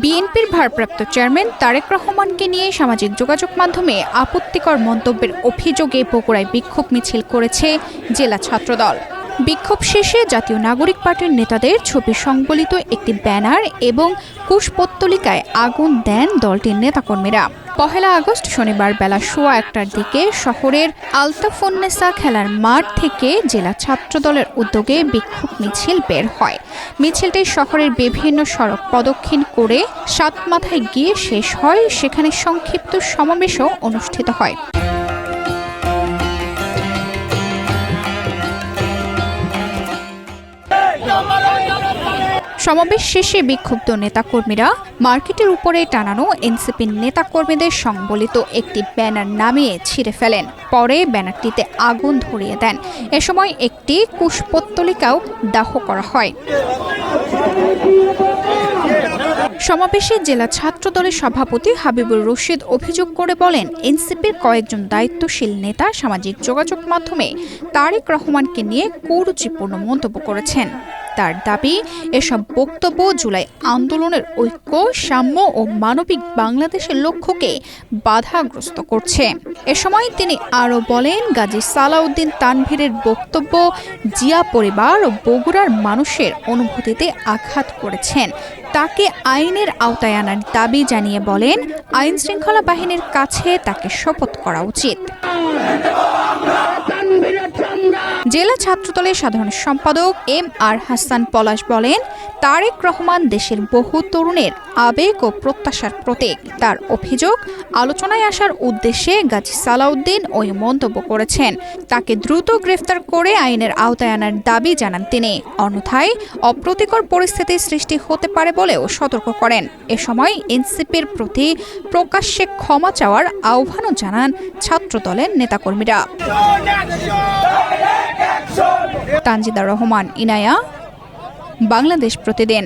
বিএনপির ভারপ্রাপ্ত চেয়ারম্যান তারেক রহমানকে নিয়ে সামাজিক যোগাযোগ মাধ্যমে আপত্তিকর মন্তব্যের অভিযোগে বগুড়ায় বিক্ষোভ মিছিল করেছে জেলা ছাত্রদল। বিক্ষোভ শেষে জাতীয় নাগরিক পার্টির নেতাদের ছবি সংবলিত একটি ব্যানার এবং কুশপুত্তলিকায় আগুন দেন দলটির নেতাকর্মীরা। ১ আগস্ট শনিবার বেলা ১:১টার দিকে শহরের আলতাফুন্নেসা খেলার মাঠ থেকে জেলা ছাত্রদলের উদ্যোগে বিক্ষোভ মিছিল বের হয়। মিছিলটি শহরের বিভিন্ন সড়ক প্রদক্ষিণ করে সাতমাথায় গিয়ে শেষ হয়। সেখানে সংক্ষিপ্ত সমাবেশও অনুষ্ঠিত হয়। সমাবেশ শেষে বিক্ষুব্ধ নেতাকর্মীরা মার্কেটের উপরে টানানো এনসিপির নেতাকর্মীদের সংবলিত একটি ব্যানার নামিয়ে ছিঁড়ে ফেলেন। পরে ব্যানারটিতে আগুন ধরিয়ে দেন। এ সময় একটি কুশপুত্তলিকাও দাহ করা হয়। সমাবেশে জেলা ছাত্রদলের সভাপতি হাবিবুর রশিদ অভিযোগ করে বলেন, এনসিপির কয়েকজন দায়িত্বশীল নেতা সামাজিক যোগাযোগ মাধ্যমে তারেক রহমানকে নিয়ে কুরুচিপূর্ণ মন্তব্য করেছেন। তার দাবি, এসব বক্তব্য জুলাই আন্দোলনের ঐক্য, সাম্য ও মানবিক বাংলাদেশের লক্ষ্যকে বাধাগ্রস্ত করছে। এ সময় তিনি আরও বলেন, গাজী সালাউদ্দিন তানভীরের বক্তব্য জিয়া পরিবার ও বগুড়ার মানুষের অনুভূতিতে আঘাত করেছেন। তাকে আইনের আওতায় আনার দাবি জানিয়ে বলেন, আইন শৃঙ্খলা বাহিনীর কাছে তাকে শপথ করা উচিত। জেলা ছাত্রদলের সাধারণ সম্পাদক এম.আর. হাসান পলাশ বলেন, তারেক রহমান দেশের বহু তরুণের আবেগ ও প্রত্যাশার প্রতীক। তার অভিযোগ, আলোচনায় আসার উদ্দেশ্যে গাজী সালাউদ্দিন ওই মন্তব্য করেছেন। তাকে দ্রুত গ্রেফতার করে আইনের আওতায় আনার দাবি জানান তিনি। অন্যথায় অপ্রীতিকর পরিস্থিতির সৃষ্টি হতে পারে বলেও সতর্ক করেন। এ সময় এনসিপির প্রতি প্রকাশ্যে ক্ষমা চাওয়ার আহ্বানও জানান ছাত্রদলের নেতাকর্মীরা। তানজিদা রহমান, ইনায়া, বাংলাদেশ প্রতিদিন।